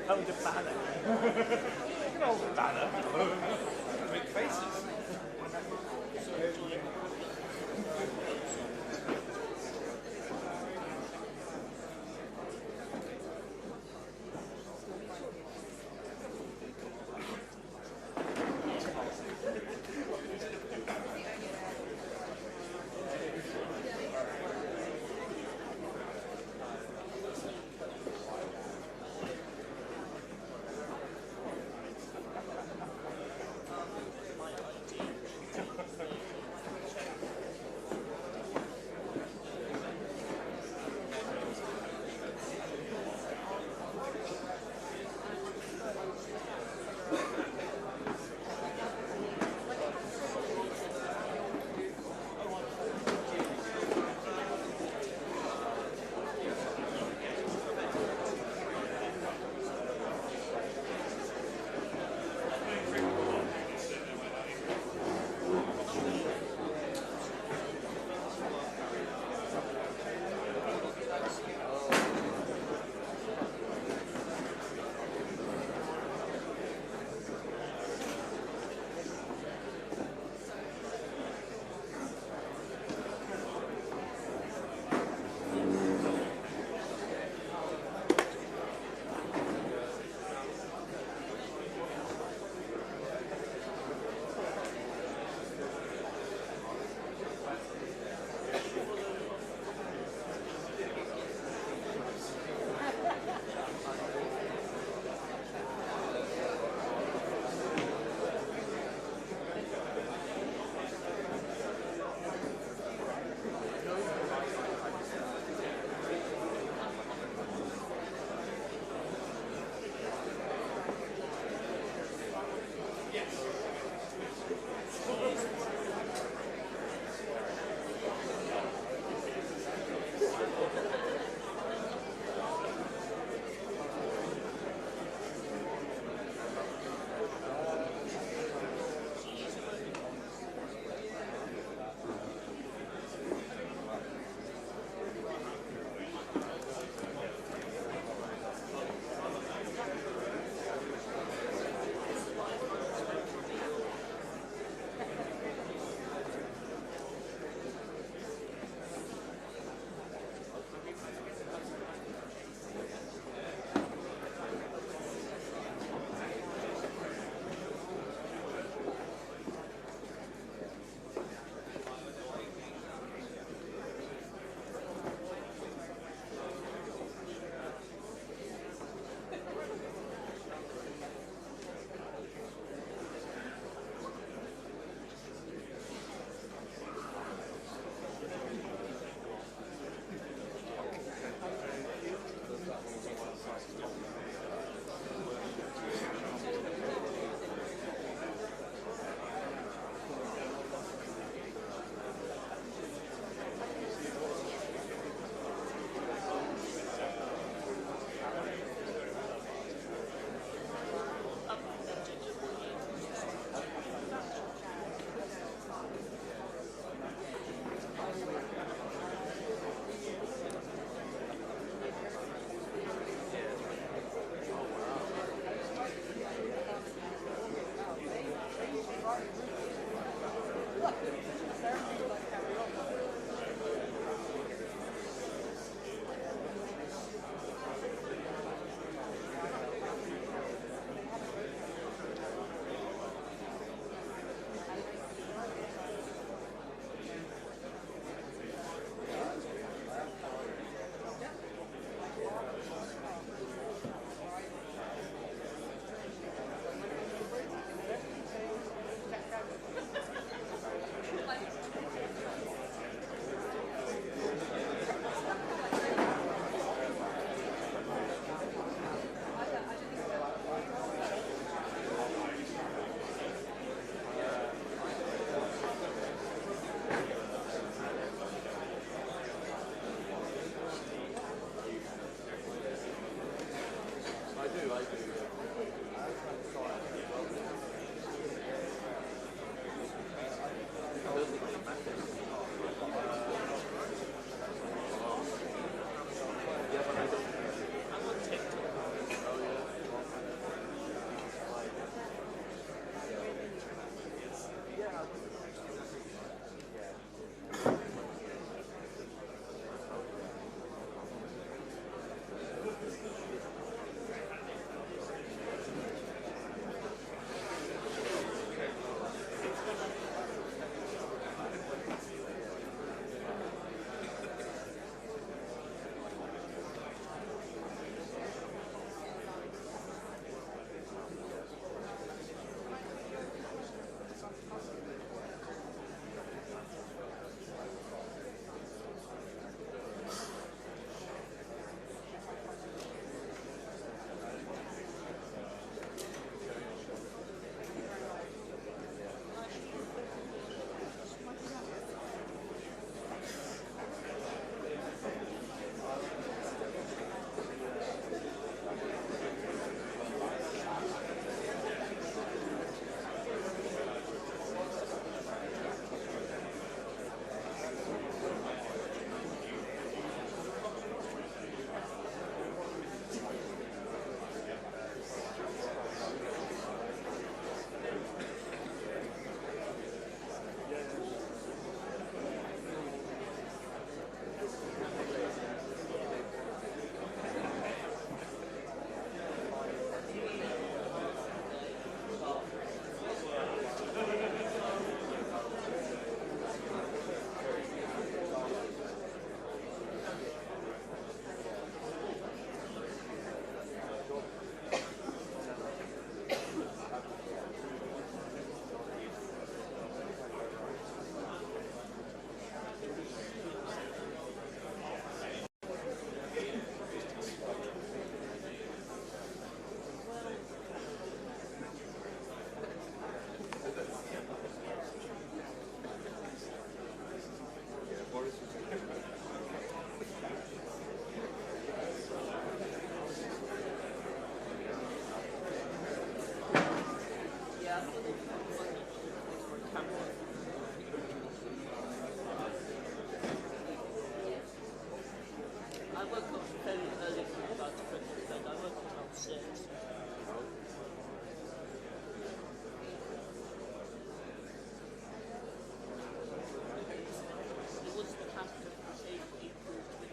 Hold a banner. You can hold a banner. Make faces.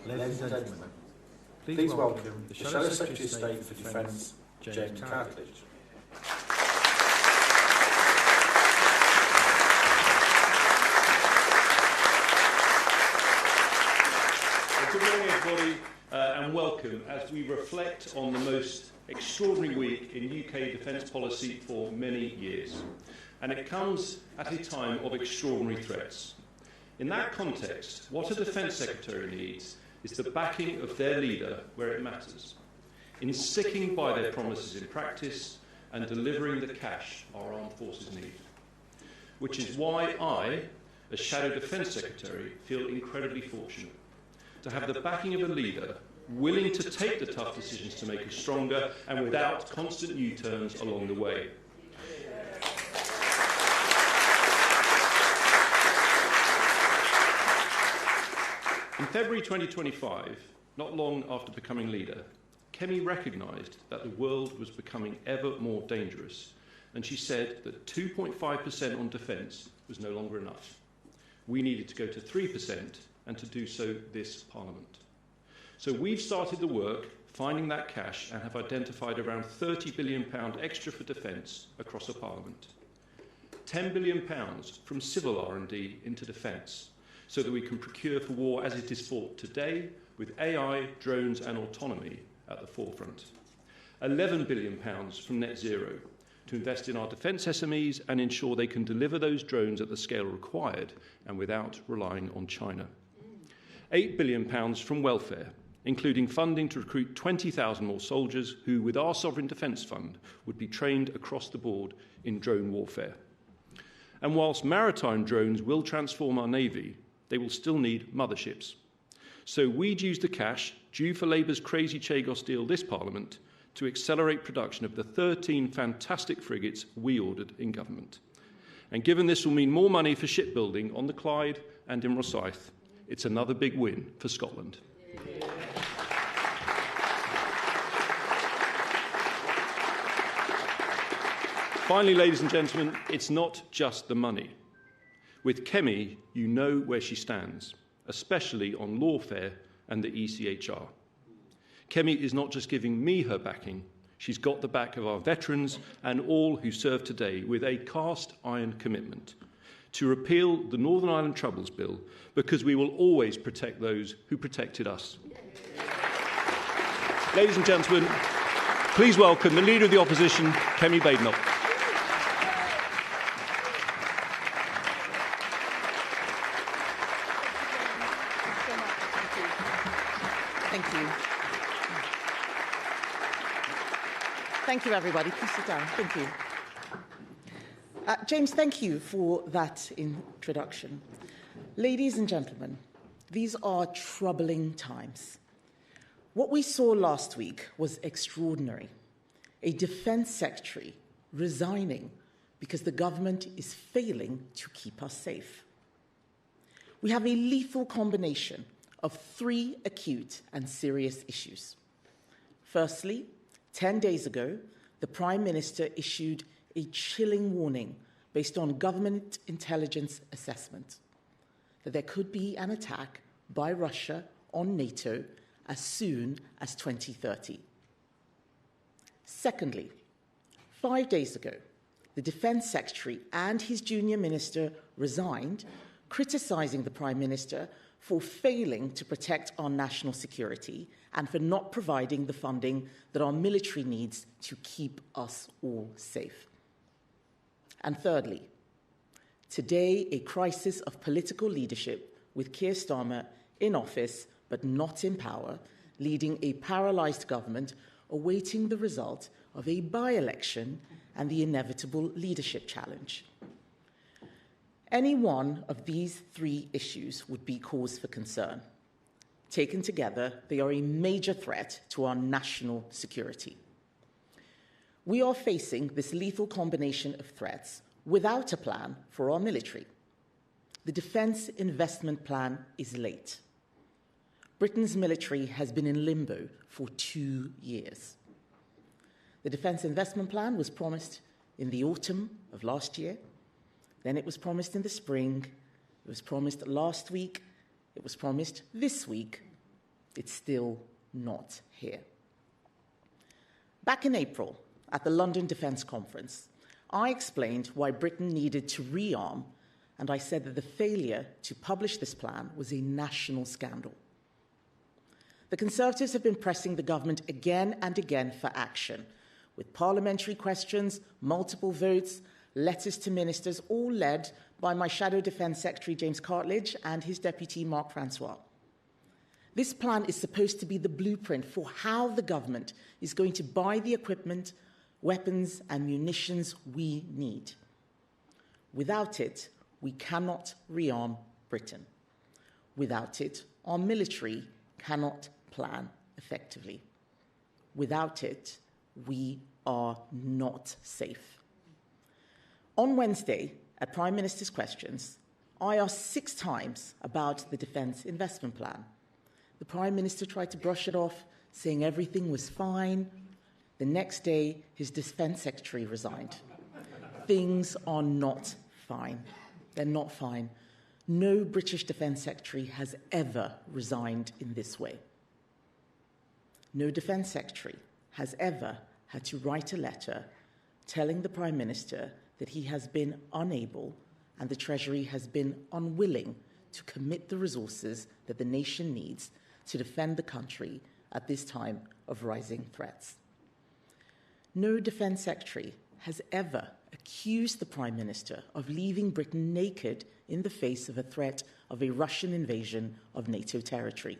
Ladies and gentlemen, please welcome the Shadow Secretary of State for Defence, James Cartledge. Good morning, everybody, and welcome as we reflect on the most extraordinary week in UK defence policy for many years. And it comes at a time of extraordinary threats. In that context, what a Defence Secretary needs is the backing of their leader where it matters, in sticking by their promises in practice and delivering the cash our armed forces need. Which is why I, as Shadow Defence Secretary, feel incredibly fortunate to have the backing of a leader willing to take the tough decisions to make us stronger and without constant U-turns along the way. In February 2025, not long after becoming leader, Kemi recognised that the world was becoming ever more dangerous, and she said that 2.5% on defence was no longer enough. We needed to go to 3%, and to do so this Parliament. So we've started the work finding that cash and have identified around £30 billion extra for defence across a Parliament. £10 billion from civil R&D into defence, so that we can procure for war as it is fought today, with AI, drones and autonomy at the forefront. £11 billion from net zero, to invest in our defence SMEs and ensure they can deliver those drones at the scale required and without relying on China. £8 billion from welfare, including funding to recruit 20,000 more soldiers who, with our Sovereign Defence Fund, would be trained across the board in drone warfare. And whilst maritime drones will transform our Navy, they will still need motherships. So we'd use the cash, due for Labour's crazy Chagos deal this Parliament, to accelerate production of the 13 fantastic frigates we ordered in government. And given this will mean more money for shipbuilding on the Clyde and in Rosyth, it's another big win for Scotland. Finally, ladies and gentlemen, it's not just the money. With Kemi, you know where she stands, especially on lawfare and the ECHR. Kemi is not just giving me her backing, she's got the back of our veterans and all who serve today with a cast-iron commitment to repeal the Northern Ireland Troubles Bill, because we will always protect those who protected us. Ladies and gentlemen, please welcome the Leader of the Opposition, Kemi Badenoch. Thank you. Thank you, everybody. Please sit down. Thank you. James, thank you for that introduction. Ladies and gentlemen, these are troubling times. What we saw last week was extraordinary. A defence secretary resigning because the government is failing to keep us safe. We have a lethal combination of three acute and serious issues. Firstly, 10 days ago, the Prime Minister issued a chilling warning based on government intelligence assessment that there could be an attack by Russia on NATO as soon as 2030. Secondly, 5 days ago, the Defence Secretary and his junior minister resigned, criticising the Prime Minister for failing to protect our national security and for not providing the funding that our military needs to keep us all safe. And thirdly, today a crisis of political leadership with Keir Starmer in office but not in power, leading a paralysed government awaiting the result of a by-election and the inevitable leadership challenge. Any one of these three issues would be cause for concern. Taken together, they are a major threat to our national security. We are facing this lethal combination of threats without a plan for our military. The Defence Investment Plan is late. Britain's military has been in limbo for 2 years. The Defence Investment Plan was promised in the autumn of last year. Then it was promised in the spring. It was promised last week. It was promised this week. It's still not here. Back in April, at the London Defence Conference, I explained why Britain needed to rearm, and I said that the failure to publish this plan was a national scandal. The Conservatives have been pressing the government again and again for action, with parliamentary questions, multiple votes, letters to ministers, all led by my Shadow Defence Secretary James Cartledge and his deputy Mark Francois. This plan is supposed to be the blueprint for how the government is going to buy the equipment, weapons and munitions we need. Without it, we cannot rearm Britain. Without it, our military cannot plan effectively. Without it, we are not safe. On Wednesday, at Prime Minister's questions, I asked 6 times about the Defence Investment Plan. The Prime Minister tried to brush it off, saying everything was fine. The next day, his Defence Secretary resigned. Things are not fine. They're not fine. No British Defence Secretary has ever resigned in this way. No Defence Secretary has ever had to write a letter telling the Prime Minister that he has been unable and the Treasury has been unwilling to commit the resources that the nation needs to defend the country at this time of rising threats. No Defence Secretary has ever accused the Prime Minister of leaving Britain naked in the face of a threat of a Russian invasion of NATO territory.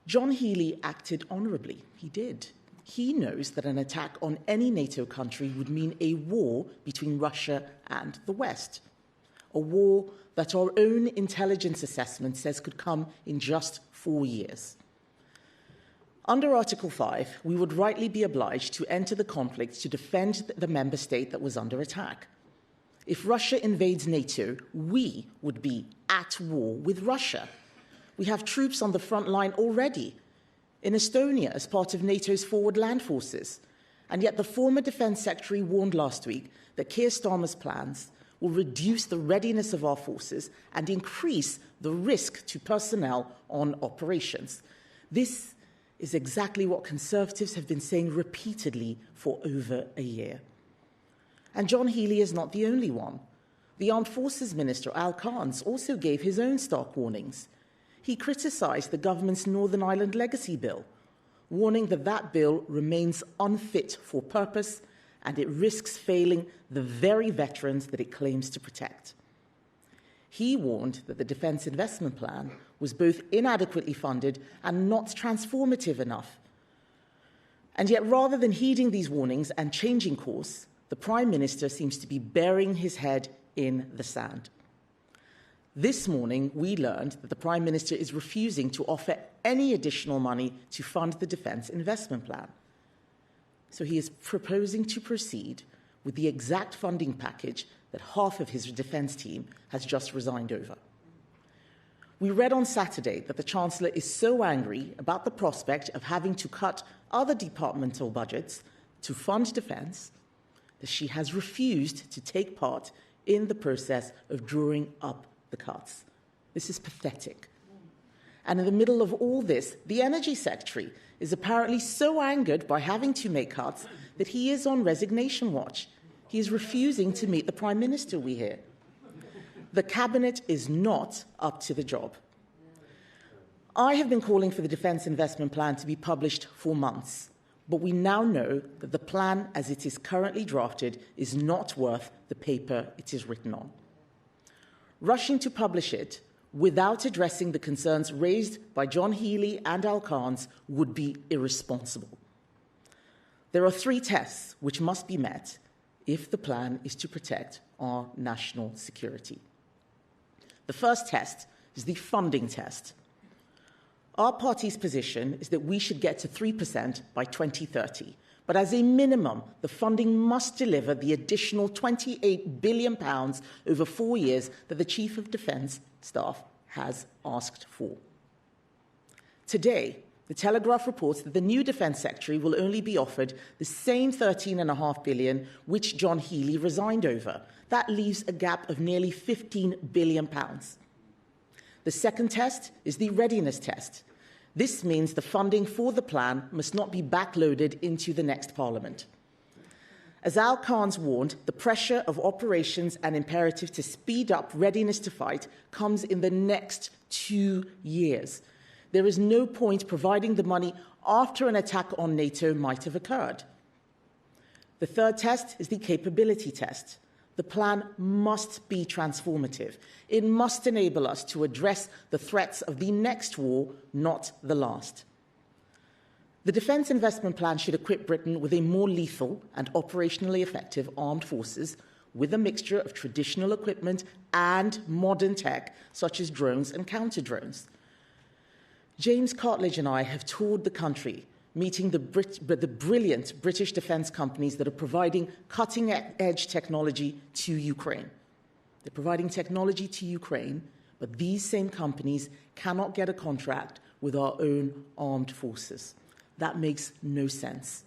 John Healey acted honourably. He did. He knows that an attack on any NATO country would mean a war between Russia and the West, a war that our own intelligence assessment says could come in just 4 years. Under Article 5, we would rightly be obliged to enter the conflict to defend the member state that was under attack. If Russia invades NATO, we would be at war with Russia. We have troops on the front line already, in Estonia as part of NATO's forward land forces. And yet the former Defence Secretary warned last week that Keir Starmer's plans will reduce the readiness of our forces and increase the risk to personnel on operations. This is exactly what Conservatives have been saying repeatedly for over a year. And John Healey is not the only one. The Armed Forces Minister, Al Carnes, also gave his own stark warnings. He criticised the government's Northern Ireland Legacy Bill, warning that that bill remains unfit for purpose and it risks failing the very veterans that it claims to protect. He warned that the Defence Investment Plan was both inadequately funded and not transformative enough. And yet, rather than heeding these warnings and changing course, the Prime Minister seems to be burying his head in the sand. This morning, we learned that the Prime Minister is refusing to offer any additional money to fund the Defence Investment Plan. So he is proposing to proceed with the exact funding package that half of his defence team has just resigned over. We read on Saturday that the Chancellor is so angry about the prospect of having to cut other departmental budgets to fund defence that she has refused to take part in the process of drawing up the cuts. This is pathetic. And in the middle of all this, the Energy Secretary is apparently so angered by having to make cuts that he is on resignation watch. He is refusing to meet the Prime Minister, we hear. The Cabinet is not up to the job. I have been calling for the Defence Investment Plan to be published for months, but we now know that the plan as it is currently drafted is not worth the paper it is written on. Rushing to publish it without addressing the concerns raised by John Healey and Al Carnes would be irresponsible. There are 3 tests which must be met if the plan is to protect our national security. The first test is the funding test. Our party's position is that we should get to 3% by 2030, but as a minimum, the funding must deliver the additional £28 billion over 4 years that the Chief of Defence Staff has asked for. Today, the Telegraph reports that the new Defence Secretary will only be offered the same £13.5 billion which John Healey resigned over. That leaves a gap of nearly £15 billion. The second test is the readiness test. This means the funding for the plan must not be backloaded into the next Parliament. As Al Carnes warned, the pressure of operations and imperative to speed up readiness to fight comes in the next 2 years. There is no point providing the money after an attack on NATO might have occurred. The third test is the capability test. The plan must be transformative. It must enable us to address the threats of the next war, not the last. The Defence Investment Plan should equip Britain with a more lethal and operationally effective armed forces with a mixture of traditional equipment and modern tech, such as drones and counter-drones. James Cartledge and I have toured the country, meeting the brilliant British defence companies that are providing cutting-edge technology to Ukraine. They're providing technology to Ukraine, but these same companies cannot get a contract with our own armed forces. That makes no sense.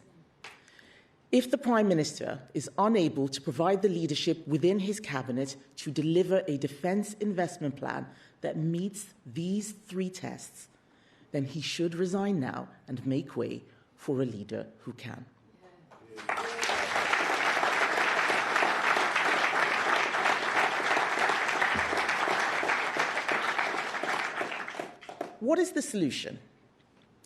If the Prime Minister is unable to provide the leadership within his cabinet to deliver a defence investment plan that meets these 3 tests, then he should resign now and make way for a leader who can. What is the solution?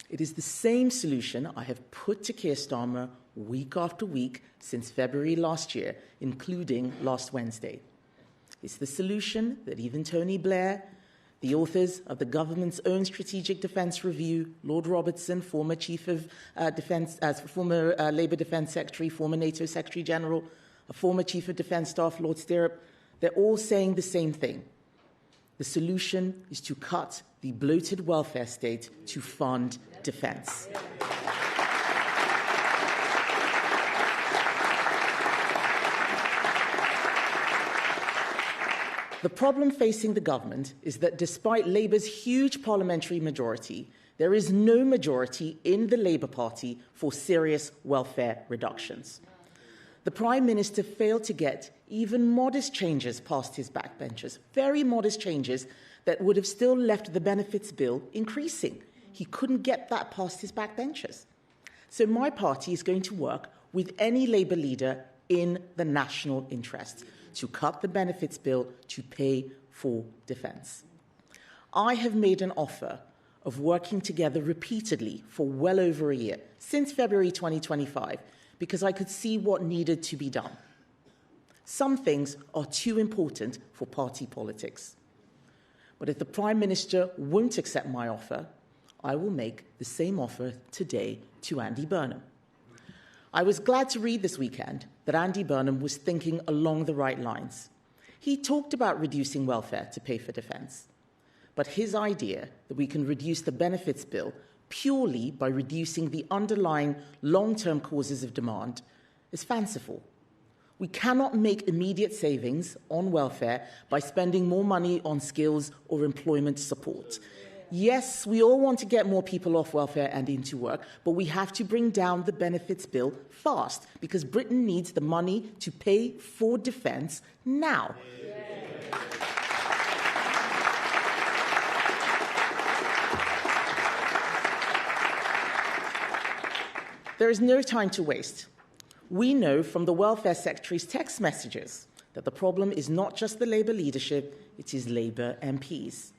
It is the same solution I have put to Keir Starmer week after week since February last year, including last Wednesday. It's the solution that even Tony Blair, the authors of the government's own strategic defence review, Lord Robertson, former chief of defence, former Labour Defence Secretary, former NATO Secretary General, a former chief of defence staff, Lord Stirrup, they're all saying the same thing. The solution is to cut the bloated welfare state to fund defence. The problem facing the government is that despite Labour's huge parliamentary majority, there is no majority in the Labour Party for serious welfare reductions. The Prime Minister failed to get even modest changes past his backbenchers, very modest changes that would have still left the benefits bill increasing. He couldn't get that past his backbenchers. So my party is going to work with any Labour leader in the national interest to cut the benefits bill to pay for defence. I have made an offer of working together repeatedly for well over a year, since February 2025, because I could see what needed to be done. Some things are too important for party politics. But if the Prime Minister won't accept my offer, I will make the same offer today to Andy Burnham. I was glad to read this weekend that Andy Burnham was thinking along the right lines. He talked about reducing welfare to pay for defence. But his idea that we can reduce the benefits bill purely by reducing the underlying long-term causes of demand is fanciful. We cannot make immediate savings on welfare by spending more money on skills or employment support. Yes, we all want to get more people off welfare and into work, but we have to bring down the benefits bill fast because Britain needs the money to pay for defence now. There is no time to waste. We know from the Welfare Secretary's text messages that the problem is not just the Labour leadership, it is Labour MPs.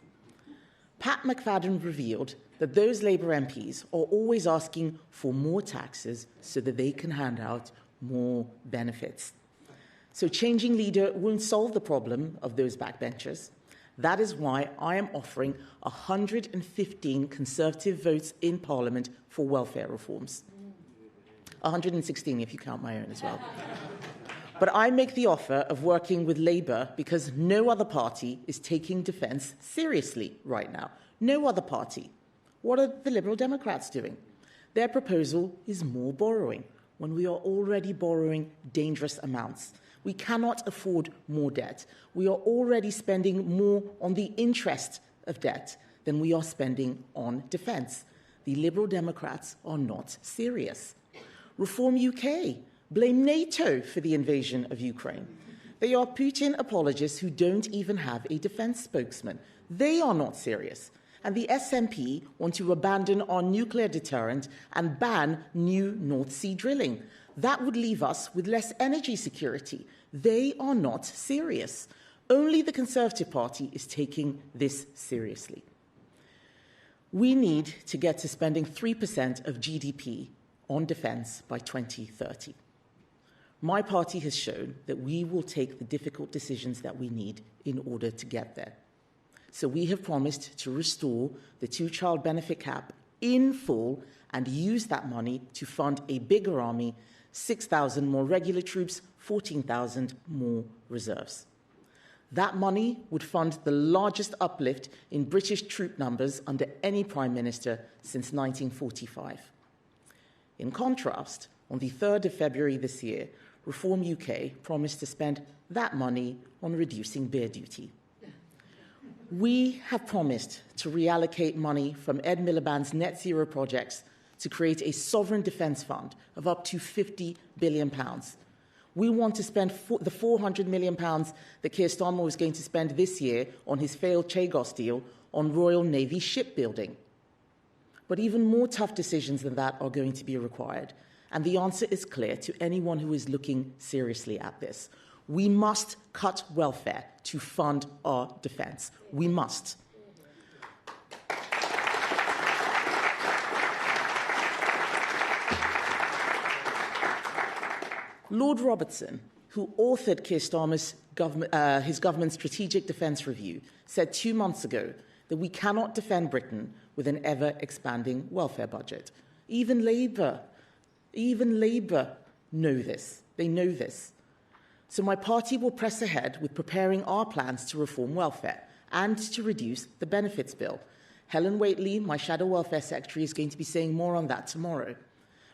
Pat McFadden revealed that those Labour MPs are always asking for more taxes so that they can hand out more benefits. So changing leader won't solve the problem of those backbenchers. That is why I am offering 115 Conservative votes in Parliament for welfare reforms. 116 if you count my own as well. But I make the offer of working with Labour because no other party is taking defence seriously right now. No other party. What are the Liberal Democrats doing? Their proposal is more borrowing when we are already borrowing dangerous amounts. We cannot afford more debt. We are already spending more on the interest of debt than we are spending on defence. The Liberal Democrats are not serious. Reform UK. Blame NATO for the invasion of Ukraine. They are Putin apologists who don't even have a defence spokesman. They are not serious. And the SNP want to abandon our nuclear deterrent and ban new North Sea drilling. That would leave us with less energy security. They are not serious. Only the Conservative Party is taking this seriously. We need to get to spending 3% of GDP on defence by 2030. My party has shown that we will take the difficult decisions that we need in order to get there. So we have promised to restore the two-child benefit cap in full and use that money to fund a bigger army, 6,000 more regular troops, 14,000 more reserves. That money would fund the largest uplift in British troop numbers under any Prime Minister since 1945. In contrast, on the 3rd of February this year, Reform UK promised to spend that money on reducing beer duty. We have promised to reallocate money from Ed Miliband's net zero projects to create a sovereign defence fund of up to £50 billion. We want to spend the £400 million that Keir Starmer was going to spend this year on his failed Chagos deal on Royal Navy shipbuilding. But even more tough decisions than that are going to be required. And the answer is clear to anyone who is looking seriously at this. We must cut welfare to fund our defence. We must. Lord Robertson, who authored Keir Starmer's his government's strategic defence review, said 2 months ago that we cannot defend Britain with an ever-expanding welfare budget. Even Labour know this. They know this. So my party will press ahead with preparing our plans to reform welfare and to reduce the benefits bill. Helen Whately, my Shadow Welfare Secretary, is going to be saying more on that tomorrow.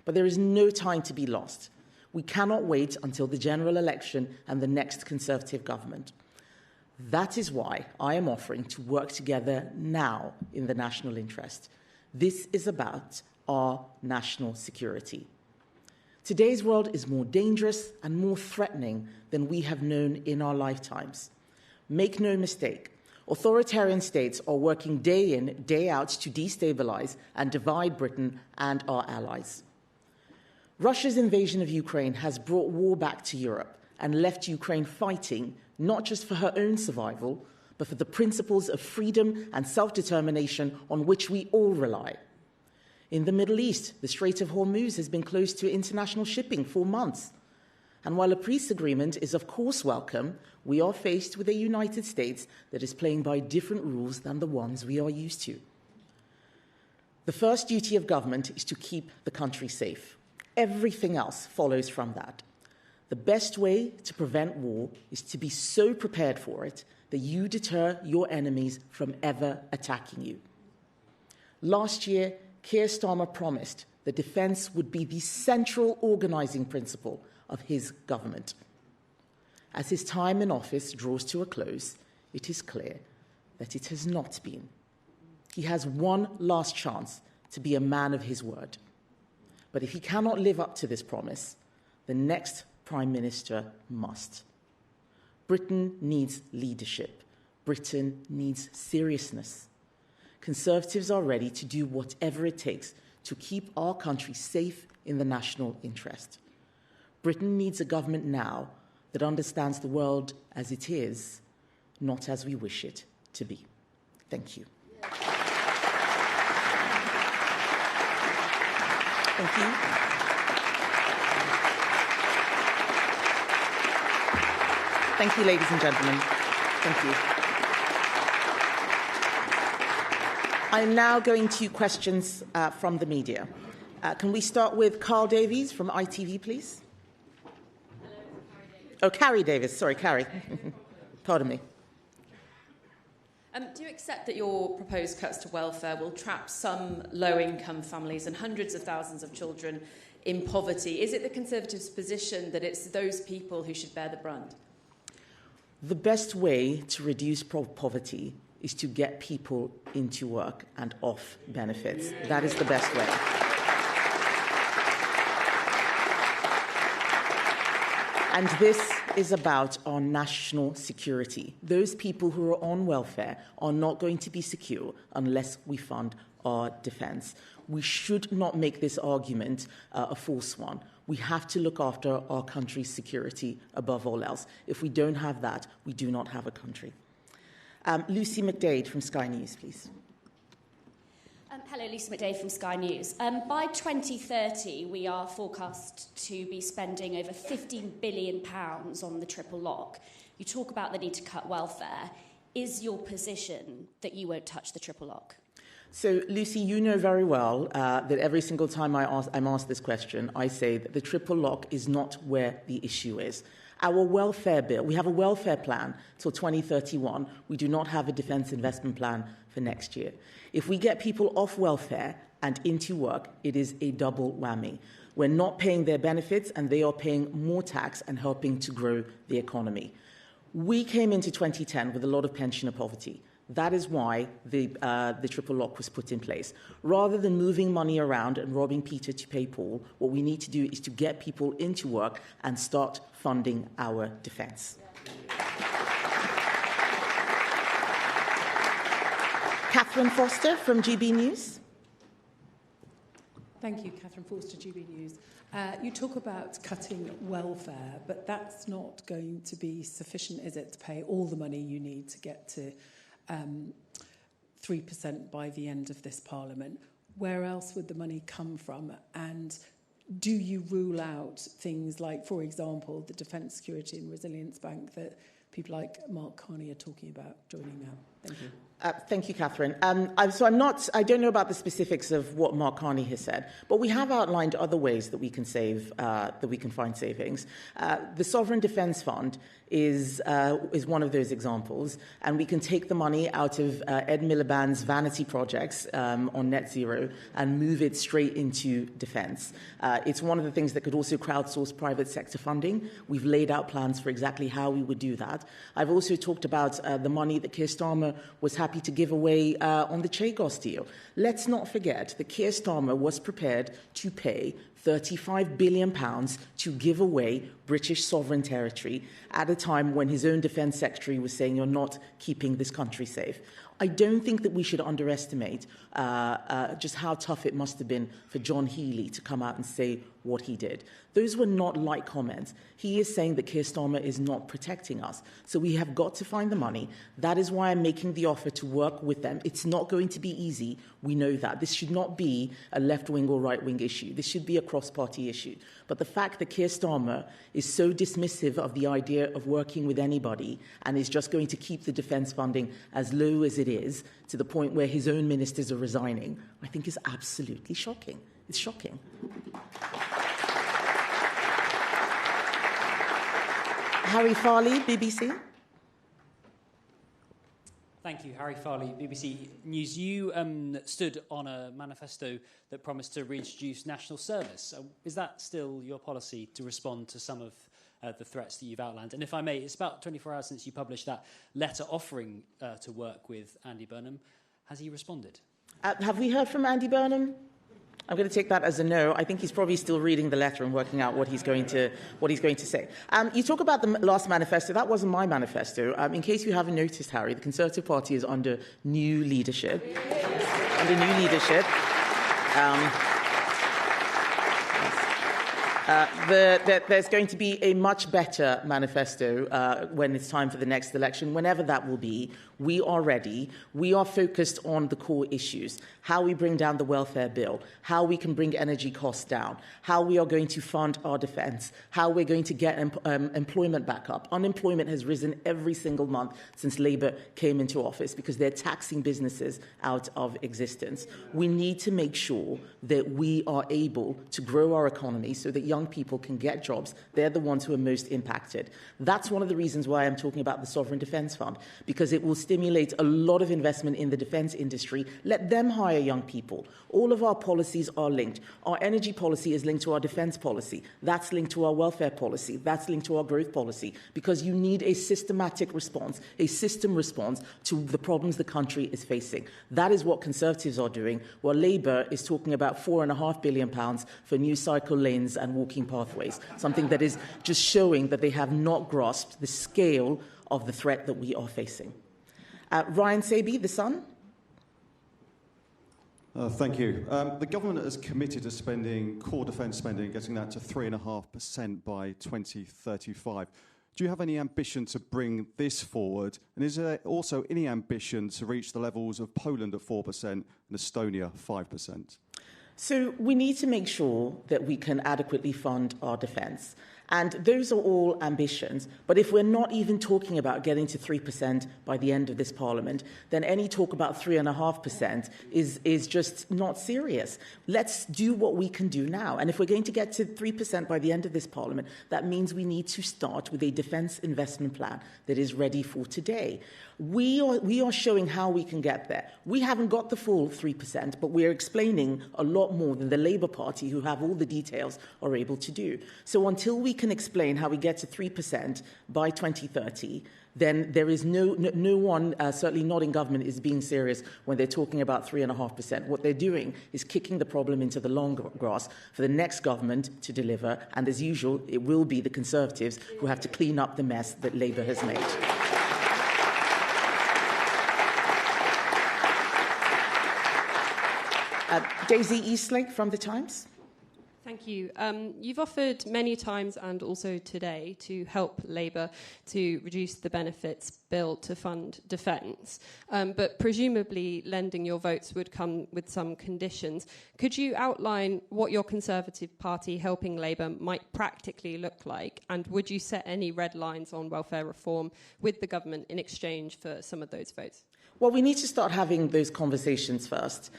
But there is no time to be lost. We cannot wait until the general election and the next Conservative government. That is why I am offering to work together now in the national interest. This is about our national security. Today's world is more dangerous and more threatening than we have known in our lifetimes. Make no mistake, authoritarian states are working day in, day out to destabilize and divide Britain and our allies. Russia's invasion of Ukraine has brought war back to Europe and left Ukraine fighting not just for her own survival, but for the principles of freedom and self-determination on which we all rely. In the Middle East, the Strait of Hormuz has been closed to international shipping for months. And while a peace agreement is of course welcome, we are faced with a United States that is playing by different rules than the ones we are used to. The first duty of government is to keep the country safe. Everything else follows from that. The best way to prevent war is to be so prepared for it that you deter your enemies from ever attacking you. Last year, Keir Starmer promised that defence would be the central organising principle of his government. As his time in office draws to a close, it is clear that it has not been. He has one last chance to be a man of his word. But if he cannot live up to this promise, the next Prime Minister must. Britain needs leadership. Britain needs seriousness. Conservatives are ready to do whatever it takes to keep our country safe in the national interest. Britain needs a government now that understands the world as it is, not as we wish it to be. Thank you. Thank you. Thank you, ladies and gentlemen. Thank you. I'm now going to questions from the media. Can we start with Carl Davies from ITV, please? Oh, Carrie Davis. Sorry, Carrie. Pardon me. Do you accept that your proposed cuts to welfare will trap some low-income families and hundreds of thousands of children in poverty? Is it the Conservatives' position that it's those people who should bear the brunt? The best way to reduce poverty is to get people into work and off benefits. That is the best way. And this is about our national security. Those people who are on welfare are not going to be secure unless we fund our defence. We should not make this argument a false one. We have to look after our country's security above all else. If we don't have that, we do not have a country. Lucy McDade from Sky News, please. Hello, Lucy McDade from Sky News. By 2030, we are forecast to be spending over £15 billion on the triple lock. You talk about the need to cut welfare. Is your position that you won't touch the triple lock? So, Lucy, you know very well that every single time I'm asked this question, I say that the triple lock is not where the issue is. Our welfare bill, we have a welfare plan till 2031. We do not have a defence investment plan for next year. If we get people off welfare and into work, it is a double whammy. We're not paying their benefits and they are paying more tax and helping to grow the economy. We came into 2010 with a lot of pensioner poverty. That is why the triple lock was put in place. Rather than moving money around and robbing Peter to pay Paul, what we need to do is to get people into work and start funding our defence. Catherine Foster from GB News. Thank you, Catherine Forster, GB News. You talk about cutting welfare, but that's not going to be sufficient, is it, to pay all the money you need to get to 3% by the end of this Parliament? Where else would the money come from? And do you rule out things like, for example, the Defence Security and Resilience Bank that people like Mark Carney are talking about joining now? Thank you. Thank you, Catherine. I don't know about the specifics of what Mark Carney has said, but we have outlined other ways that we can save, that we can find savings. The Sovereign Defence Fund is one of those examples, and we can take the money out of Ed Miliband's vanity projects on net zero and move it straight into defence. It's one of the things that could also crowdsource private sector funding. We've laid out plans for exactly how we would do that. I've also talked about the money that Keir Starmer was happy to give away on the Chagos deal. Let's not forget that Keir Starmer was prepared to pay £35 billion to give away British sovereign territory at a time when his own defence secretary was saying you're not keeping this country safe. I don't think that we should underestimate just how tough it must have been for John Healey to come out and say what he did. Those were not light comments. He is saying that Keir Starmer is not protecting us. So we have got to find the money. That is why I'm making the offer to work with them. It's not going to be easy. We know that. This should not be a left-wing or right-wing issue. This should be a cross-party issue. But the fact that Keir Starmer is so dismissive of the idea of working with anybody and is just going to keep the defence funding as low as it is, to the point where his own ministers are resigning, I think is absolutely shocking. It's shocking. Harry Farley, BBC. Thank you, Harry Farley, BBC News. You stood on a manifesto that promised to reintroduce national service. Is that still your policy to respond to some of the threats that you've outlined? And if I may, it's about 24 hours since you published that letter offering to work with Andy Burnham. Has he responded? Have we heard from Andy Burnham? I'm going to take that as a no. I think he's probably still reading the letter and working out what he's going to say. You talk about the last manifesto. That wasn't my manifesto. In case you haven't noticed, Harry, the Conservative Party is under new leadership. There's going to be a much better manifesto when it's time for the next election, whenever that will be. We are ready. We are focused on the core issues, how we bring down the welfare bill, how we can bring energy costs down, how we are going to fund our defence, how we're going to get employment back up. Unemployment has risen every single month since Labour came into office because they're taxing businesses out of existence. We need to make sure that we are able to grow our economy so that young people can get jobs. They're the ones who are most impacted. That's one of the reasons why I'm talking about the Sovereign Defence Fund, because it will stimulate a lot of investment in the defence industry. Let them hire young people. All of our policies are linked. Our energy policy is linked to our defence policy. That's linked to our welfare policy. That's linked to our growth policy, because you need a systematic response, a system response to the problems the country is facing. That is what Conservatives are doing, while Labour is talking about £4.5 billion for new cycle lanes and walking pathways, something that is just showing that they have not grasped the scale of the threat that we are facing. Ryan Saby, The Sun. Thank you. The government has committed to spending core defence spending, getting that to 3.5% by 2035. Do you have any ambition to bring this forward? And is there also any ambition to reach the levels of Poland at 4% and Estonia 5%? So we need to make sure that we can adequately fund our defence. And those are all ambitions. But if we're not even talking about getting to 3% by the end of this Parliament, then any talk about 3.5% is just not serious. Let's do what we can do now. And if we're going to get to 3% by the end of this Parliament, that means we need to start with a defence investment plan that is ready for today. We are showing how we can get there. We haven't got the full 3%, but we're explaining a lot more than the Labour Party, who have all the details, are able to do. So until we can explain how we get to 3% by 2030, then there is no one, certainly not in government, is being serious when they're talking about 3.5%. What they're doing is kicking the problem into the long grass for the next government to deliver. And as usual, it will be the Conservatives who have to clean up the mess that Labour has made. Daisy Eastlake from The Times. Thank you. You've offered many times and also today to help Labour to reduce the benefits bill to fund defence, but presumably lending your votes would come with some conditions. Could you outline what your Conservative Party helping Labour might practically look like, and would you set any red lines on welfare reform with the government in exchange for some of those votes? Well, we need to start having those conversations first.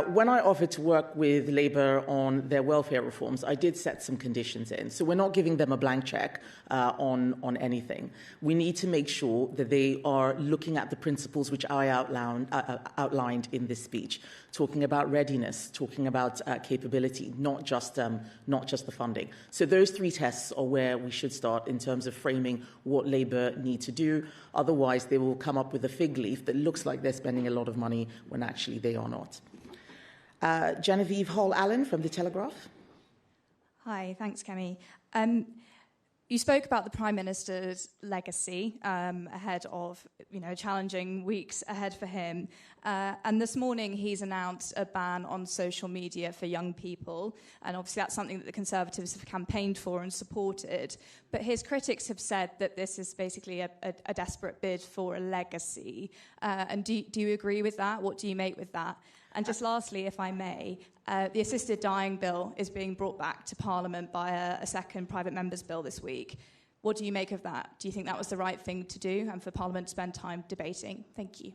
When I offered to work with Labour on their welfare reforms, I did set some conditions in. So we're not giving them a blank check on anything. We need to make sure that they are looking at the principles which I outlined in this speech, talking about readiness, talking about capability, not just the funding. So those three tests are where we should start in terms of framing what Labour need to do. Otherwise, they will come up with a fig leaf that looks like they're spending a lot of money when actually they are not. Genevieve Hall-Allen from The Telegraph. Hi, thanks, Kemi. You spoke about the Prime Minister's legacy ahead of, challenging weeks ahead for him. And this morning he's announced a ban on social media for young people. And obviously that's something that the Conservatives have campaigned for and supported. But his critics have said that this is basically a desperate bid for a legacy. And do you agree with that? What do you make with that? And just lastly, if I may, the assisted dying bill is being brought back to Parliament by a second private member's bill this week. What do you make of that? Do you think that was the right thing to do and for Parliament to spend time debating? Thank you.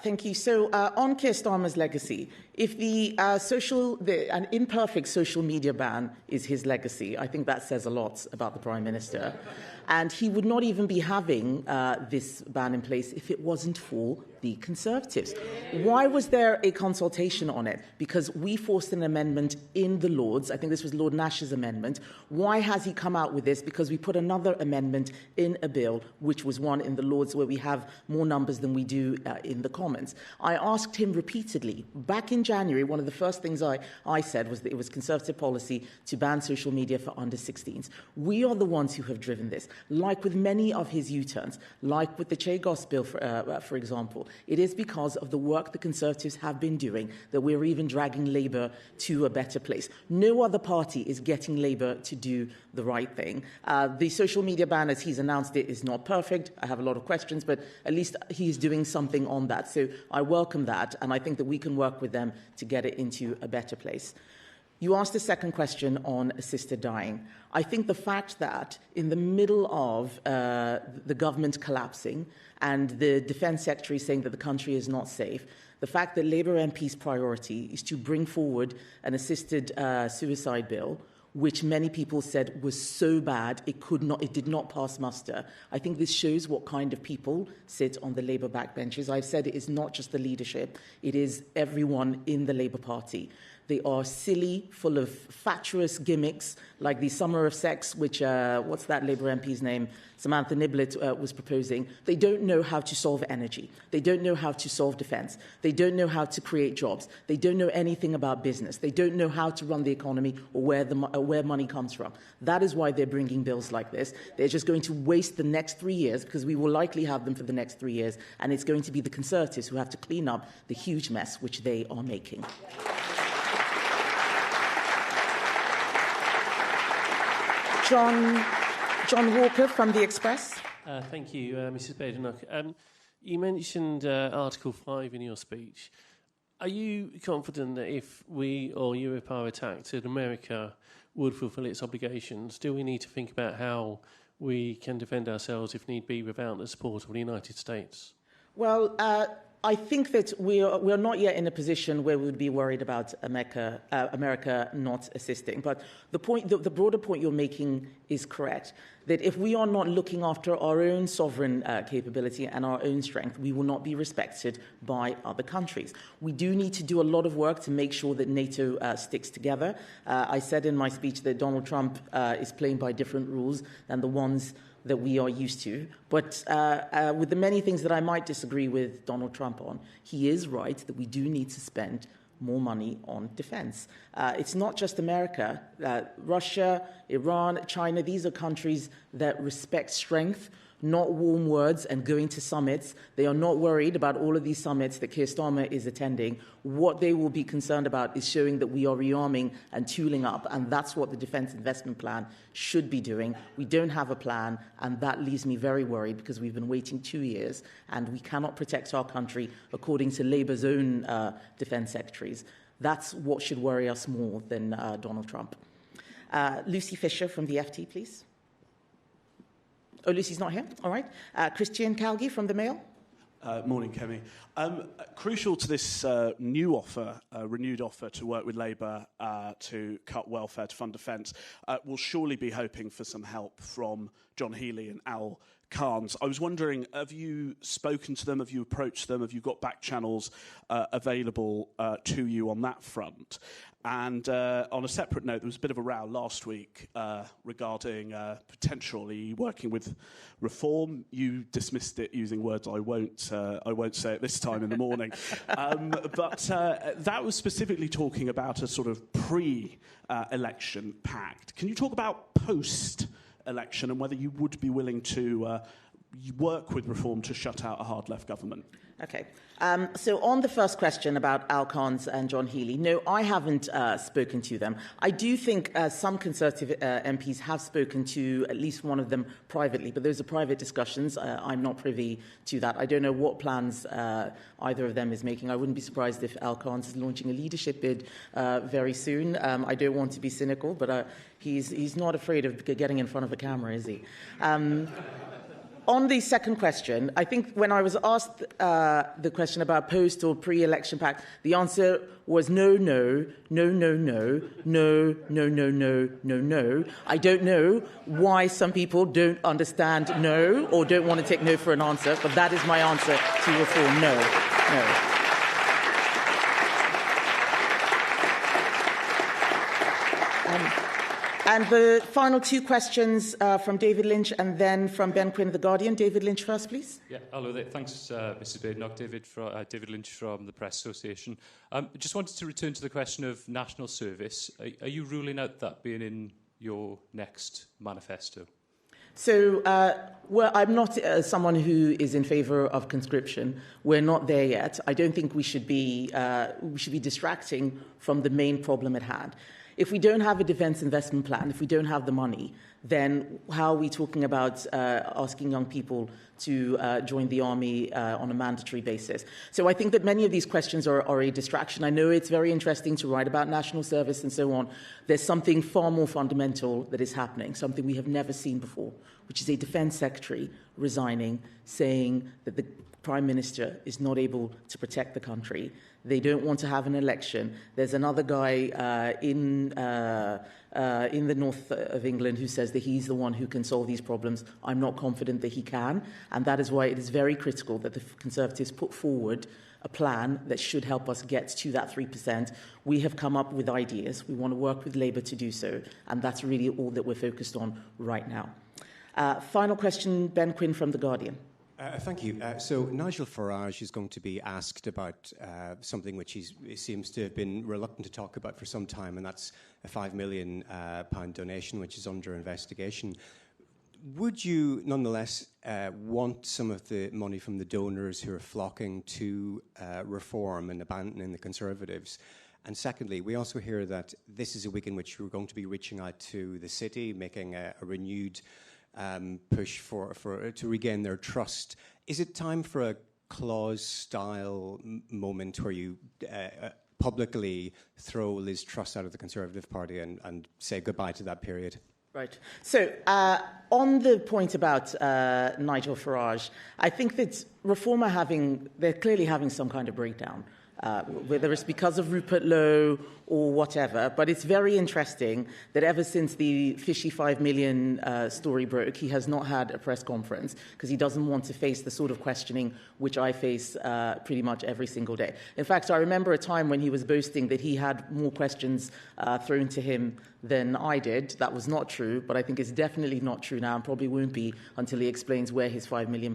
Thank you. So on Keir Starmer's legacy, if an imperfect social media ban is his legacy, I think that says a lot about the Prime Minister. And he would not even be having this ban in place if it wasn't for the Conservatives. Why was there a consultation on it? Because we forced an amendment in the Lords. I think this was Lord Nash's amendment. Why has he come out with this? Because we put another amendment in a bill, which was one in the Lords where we have more numbers than we do in the Commons. I asked him repeatedly. Back in January, one of the first things I said was that it was Conservative policy to ban social media for under 16s. We are the ones who have driven this. Like with many of his U-turns, like with the Chagos bill, for example, it is because of the work the Conservatives have been doing that we're even dragging Labour to a better place. No other party is getting Labour to do the right thing. The social media ban, as he's announced it, is not perfect. I have a lot of questions, but at least he's doing something on that. So I welcome that, and I think that we can work with them to get it into a better place. You asked a second question on assisted dying. I think the fact that in the middle of the government collapsing and the Defence Secretary saying that the country is not safe, the fact that Labour MP's priority is to bring forward an assisted suicide bill, which many people said was so bad it did not pass muster. I think this shows what kind of people sit on the Labour backbenches. I've said it is not just the leadership, it is everyone in the Labour Party. They are silly, full of fatuous gimmicks, like the Summer of Sex, which, what's that Labour MP's name? Samantha Niblett was proposing. They don't know how to solve energy. They don't know how to solve defence. They don't know how to create jobs. They don't know anything about business. They don't know how to run the economy or where money comes from. That is why they're bringing bills like this. They're just going to waste the next 3 years, because we will likely have them for the next 3 years, and it's going to be the Conservatives who have to clean up the huge mess which they are making. John Walker from The Express. Thank you, Mrs. Badenoch. You mentioned Article 5 in your speech. Are you confident that if we or Europe are attacked, that America would fulfil its obligations? Do we need to think about how we can defend ourselves, if need be, without the support of the United States? Well, I think that we are not yet in a position where we would be worried about America not assisting. But the broader point you're making is correct, that if we are not looking after our own sovereign capability and our own strength, we will not be respected by other countries. We do need to do a lot of work to make sure that NATO sticks together. I said in my speech that Donald Trump is playing by different rules than the ones that we are used to. But with the many things that I might disagree with Donald Trump on, he is right that we do need to spend more money on defense. It's not just America. Russia, Iran, China, these are countries that respect strength, not warm words and going to summits. They are not worried about all of these summits that Keir Starmer is attending. What they will be concerned about is showing that we are rearming and tooling up, and that's what the Defence Investment Plan should be doing. We don't have a plan, and that leaves me very worried, because we've been waiting 2 years and we cannot protect our country according to Labour's own defence secretaries. That's what should worry us more than Donald Trump. Lucy Fisher from the FT, please. Oh, Lucy's not here? All right. Christian Calgi from the Mail. Morning, Kemi. Crucial to this new offer, renewed offer to work with Labour to cut welfare to fund defence, will surely be hoping for some help from John Healey and Al Carnes. I was wondering, have you spoken to them? Have you approached them? Have you got back channels available to you on that front? And on a separate note, there was a bit of a row last week regarding potentially working with Reform. You dismissed it using words I won't say at this time in the morning. But that was specifically talking about a sort of pre-election pact. Can you talk about post-election and whether you would be willing to work with Reform to shut out a hard left government? Okay. So on the first question about Al Carnes and John Healey, no, I haven't spoken to them. I do think some Conservative MPs have spoken to at least one of them privately, but those are private discussions. I'm not privy to that. I don't know what plans either of them is making. I wouldn't be surprised if Al Carnes is launching a leadership bid very soon. I don't want to be cynical, but he's not afraid of getting in front of a camera, is he? On the second question, I think when I was asked the question about post or pre-election pact, the answer was no, no, no, no, no, no, no, no, no, no, no. I don't know why some people don't understand no or don't want to take no for an answer, but that is my answer to Reform, no, no. And the final two questions from David Lynch and then from Ben Quinn of The Guardian. David Lynch first, please. Yeah, hello there. Thanks, Mrs Badenoch. David Lynch from the Press Association. Just wanted to return to the question of national service. Are you ruling out that being in your next manifesto? So, I'm not someone who is in favour of conscription. We're not there yet. I don't think we should be distracting from the main problem at hand. If we don't have a defence investment plan, if we don't have the money, then how are we talking about asking young people to join the army on a mandatory basis? So I think that many of these questions are a distraction. I know it's very interesting to write about national service and so on. There's something far more fundamental that is happening, something we have never seen before, which is a defence secretary resigning, saying that the Prime Minister is not able to protect the country. They don't want to have an election. There's another guy in the north of England who says that he's the one who can solve these problems. I'm not confident that he can, and that is why it is very critical that the Conservatives put forward a plan that should help us get to that 3%. We have come up with ideas. We want to work with Labour to do so, and that's really all that we're focused on right now. Final question, Ben Quinn from The Guardian. Thank you. So Nigel Farage is going to be asked about something which he seems to have been reluctant to talk about for some time, and that's a £5 million donation, which is under investigation. Would you nonetheless want some of the money from the donors who are flocking to Reform and abandoning the Conservatives? And secondly, we also hear that this is a week in which we're going to be reaching out to the city, making a renewed push to regain their trust. Is it time for a Claus-style moment where you publicly throw Liz Truss out of the Conservative Party and say goodbye to that period? Right. So on the point about Nigel Farage, I think that Reform they're clearly having some kind of breakdown. Whether it's because of Rupert Lowe or whatever, but it's very interesting that ever since the fishy 5 million story broke, he has not had a press conference because he doesn't want to face the sort of questioning which I face pretty much every single day. In fact, I remember a time when he was boasting that he had more questions thrown to him than I did. That was not true, but I think it's definitely not true now and probably won't be until he explains where his £5 million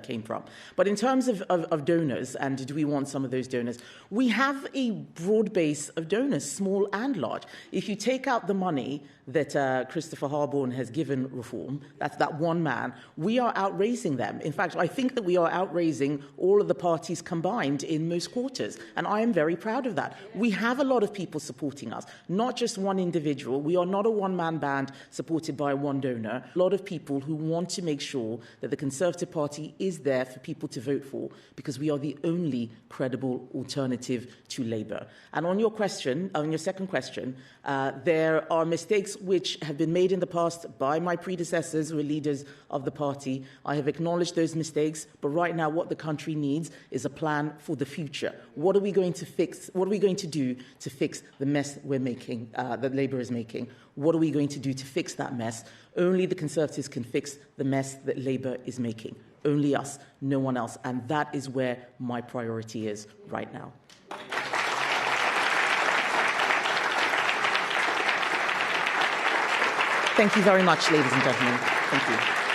came from. But in terms of donors, and do we want some of those donors, we have a broad base of donors, small and large. If you take out the money that Christopher Harborne has given Reform, that's that one man, we are outraising them. In fact, I think that we are outraising all of the parties combined in most quarters, and I am very proud of that. We have a lot of people supporting us, not just one individual. We are not a one-man band supported by one donor. A lot of people who want to make sure that the Conservative Party is there for people to vote for, because we are the only credible alternative to Labour. And on your question, on your second question, there are mistakes which have been made in the past by my predecessors who are leaders of the party. I have acknowledged those mistakes, but right now what the country needs is a plan for the future. What are we going to fix? What are we going to do to fix the mess we're making, that Labour is making? What are we going to do to fix that mess? Only the Conservatives can fix the mess that Labour is making. Only us, no one else. And that is where my priority is right now. Thank you very much, ladies and gentlemen. Thank you.